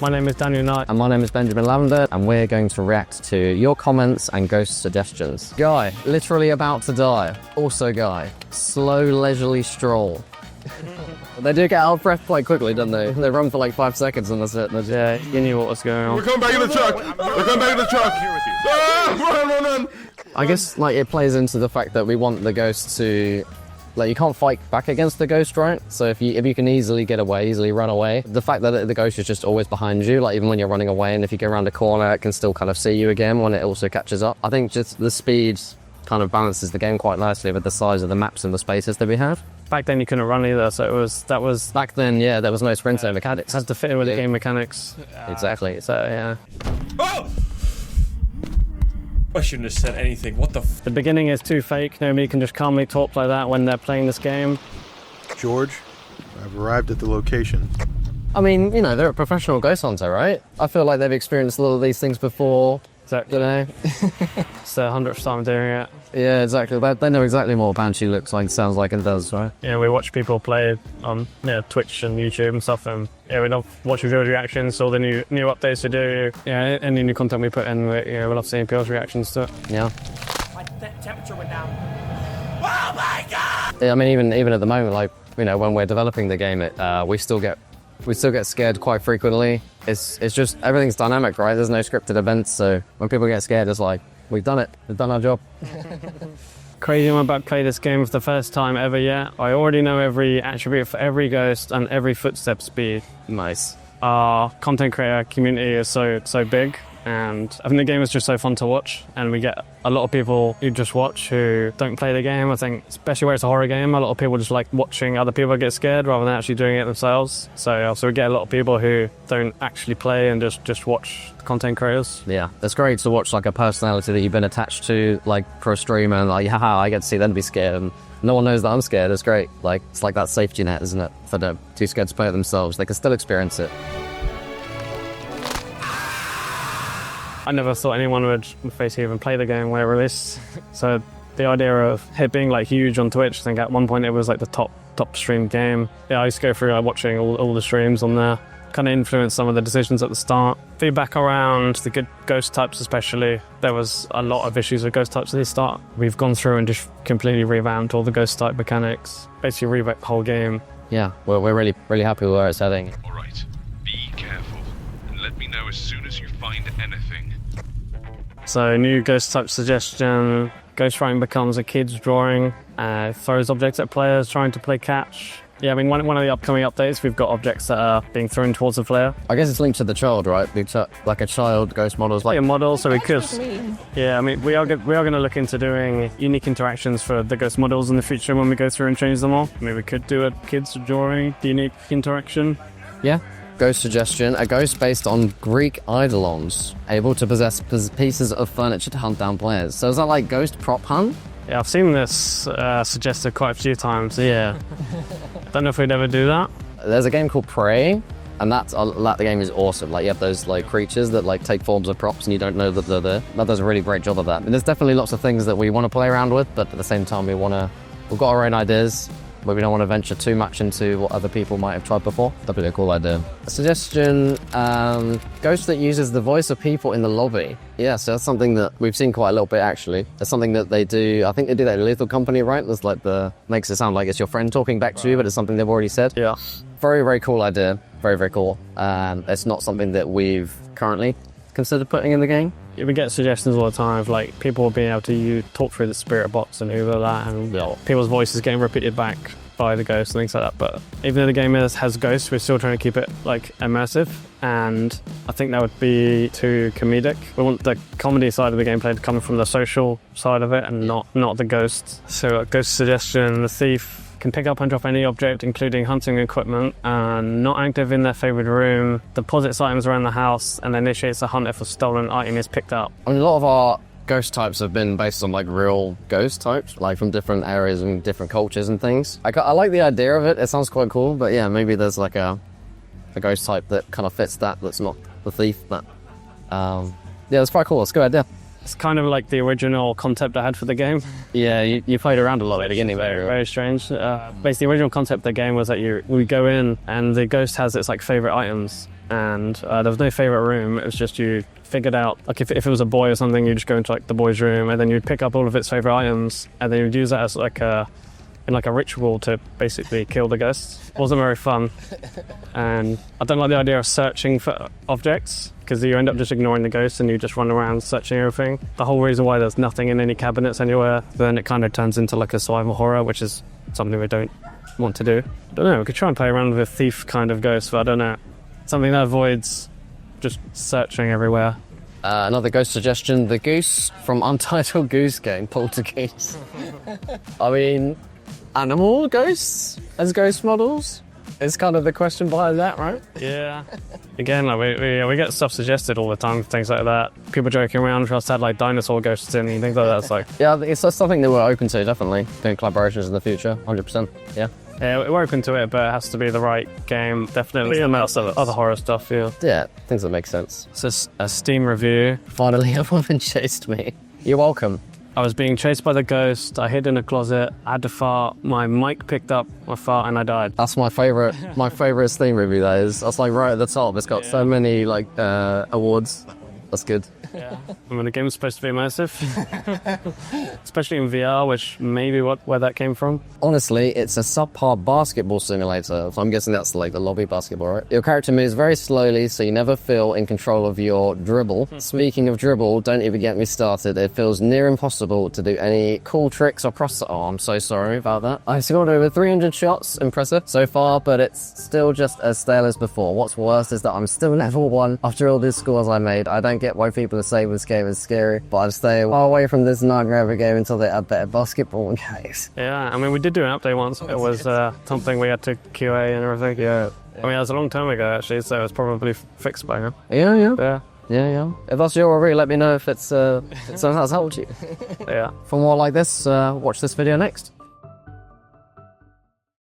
My name is Daniel Knight. And my name is Benjamin Lavender, and we're going to react to your comments and ghost suggestions. Guy, literally about to die. Also Guy, slow leisurely stroll. They do get out of breath quite quickly, don't they? They run for like 5 seconds and that's it. Yeah, you knew what was going on. We're coming back in the truck! We're coming back in the truck! Ah, run! I guess like it plays into the fact that we want the ghost to... Like, you can't fight back against the ghost, right? So if you can easily get away, easily run away, the fact that the ghost is just always behind you, like even when you're running away, and if you go around a corner, it can still kind of see you again when it also catches up. I think just the speed kind of balances the game quite nicely with the size of the maps and the spaces that we have. Back then you couldn't run either, so that was... Back then, yeah, there was no sprint mechanics. It has to fit in with the game mechanics. Exactly. So, yeah. Oh! I shouldn't have said anything. What the f... The beginning is too fake. Nobody can just calmly talk like that when they're playing this game. George, I've arrived at the location. I mean, you know, they're a professional ghost hunter, right? I feel like they've experienced a lot of these things before. Exactly. You know? It's the 100th time doing it. Yeah, exactly. They know exactly what Banshee looks like, sounds like, and does, right? Yeah, we watch people play on Twitch and YouTube and stuff, and yeah, we love watching people's reactions, all the new updates we do. Yeah, any new content we put in, we love seeing people's reactions to it. Yeah. My temperature went down. Oh my god! Yeah, I mean, even at the moment, like, you know, when we're developing the game, we still get scared quite frequently. It's just everything's dynamic, right? There's no scripted events, so when people get scared, it's like, we've done it. We've done our job. Crazy one about playing this game for the first time ever yet. I already know every attribute for every ghost and every footstep speed. Nice. Our content creator community is so big, and I think the game is just so fun to watch, and we get a lot of people who just watch who don't play the game. I think, especially where it's a horror game, a lot of people just like watching other people get scared rather than actually doing it themselves. So we get a lot of people who don't actually play and just watch the content creators. Yeah, it's great to watch like a personality that you've been attached to, like for a streamer, and like, haha, I get to see them be scared, and no one knows that I'm scared. It's great. Like, it's like that safety net, isn't it? For them too scared to play it themselves, they can still experience it. I never thought anyone would basically even play the game when it released. So the idea of it being like huge on Twitch, I think at one point it was like the top streamed game. Yeah, I used to go through watching all the streams on there. Kind of influenced some of the decisions at the start. Feedback around the good ghost types especially. There was a lot of issues with ghost types at the start. We've gone through and just completely revamped all the ghost type mechanics. Basically revamped the whole game. Yeah, we're really happy with where it's heading. All right, be careful and let me know as soon as you find anything. So new ghost type suggestion. Ghost writing becomes a kid's drawing. Throws objects at players trying to play catch. Yeah, I mean, one of the upcoming updates, we've got objects that are being thrown towards the player. I guess it's linked to the child, right? Like a child ghost model. Like a model, so we could... Yeah, I mean, we are going to look into doing unique interactions for the ghost models in the future when we go through and change them all. I mean, we could do a kid's drawing, unique interaction. Yeah. Ghost suggestion, a ghost based on Greek eidolons, able to possess pieces of furniture to hunt down players. So is that like ghost prop hunt? Yeah, I've seen this suggested quite a few times, yeah. Don't know if we'd ever do that. There's a game called Prey, and that game is awesome. Like, you have those like creatures that like take forms of props and you don't know that they're there. That does a really great job of that. And there's definitely lots of things that we want to play around with, but at the same time we've got our own ideas, but we don't want to venture too much into what other people might have tried before. That'd be a cool idea. A suggestion, ghost that uses the voice of people in the lobby. Yeah, so that's something that we've seen quite a little bit, actually. That's something that they do, I think they do that in Lethal Company, right? There's like makes it sound like it's your friend talking back to you, but it's something they've already said. Yeah. Very, very cool idea. Very, very cool. It's not something that we've currently considered putting in the game. Yeah, we get suggestions all the time of like people being able to talk through the spirit box and who that, and people's voices getting repeated back by the ghosts and things like that. But even though the game has ghosts, we're still trying to keep it like immersive, and I think that would be too comedic. We want the comedy side of the gameplay to come from the social side of it and not the ghosts. So a ghost suggestion, the thief can pick up and drop any object, including hunting equipment, and not active in their favourite room, deposits items around the house, and initiates a hunt if a stolen item is picked up. I mean, a lot of our ghost types have been based on like real ghost types, like from different areas and different cultures and things. I like the idea of it. It sounds quite cool, but yeah, maybe there's like a ghost type that kind of fits that's not the thief. But yeah, it's quite cool. It's a good idea. It's kind of like the original concept I had for the game. Yeah, you played around a lot at the beginning. Very strange. Basically, the original concept of the game was that we go in and the ghost has its like favourite items. and there was no favorite room. It was just you figured out, like if it was a boy or something, you just go into like the boy's room, and then you'd pick up all of its favorite items, and then you'd use that as like a ritual to basically kill the ghosts. It wasn't very fun, and I don't like the idea of searching for objects, because you end up just ignoring the ghosts and you just run around searching everything. The whole reason why there's nothing in any cabinets anywhere, then it kind of turns into like a survival horror, which is something we don't want to do. I don't know, we could try and play around with a thief kind of ghost, but I don't know. Something that avoids just searching everywhere. Another ghost suggestion, the goose from Untitled Goose Game, Poltergeist. I mean, animal ghosts as ghost models is kind of the question behind that, right? Yeah. Again, like we get stuff suggested all the time, things like that. People joking around, just had like dinosaur ghosts in and things like that. It's like, yeah, it's something that we're open to, definitely. Doing collaborations in the future, 100%. Yeah. Yeah, we're open to it, but it has to be the right game. Definitely amongst other horror stuff, yeah. Yeah, things that make sense. So a Steam review. Finally, a woman chased me. You're welcome. I was being chased by the ghost. I hid in a closet. I had to fart. My mic picked up my fart and I died. That's my favorite Steam review, that is. That's like right at the top. It's got so many like awards. That's good. Yeah. I mean, the game's supposed to be immersive, especially in VR, which maybe where that came from. Honestly, it's a subpar basketball simulator, so I'm guessing that's like the lobby basketball, right? Your character moves very slowly, so you never feel in control of your dribble. Speaking of dribble, don't even get me started. It feels near impossible to do any cool tricks or cross. Oh, I'm so sorry about that. I've scored over 300 shots, impressive so far, but it's still just as stale as before. What's worse is that I'm still level 1 after all these scores I made. I don't get why people say this game is scary, but I'd stay far away from this nightmare of a game until they add better basketball games. Yeah, I mean, we did do an update once. It was something we had to QA and everything. Yeah. I mean, that was a long time ago, actually, so it's probably fixed by now. Yeah. If that's your review, let me know if it's something that's helped you. Yeah. For more like this, watch this video next.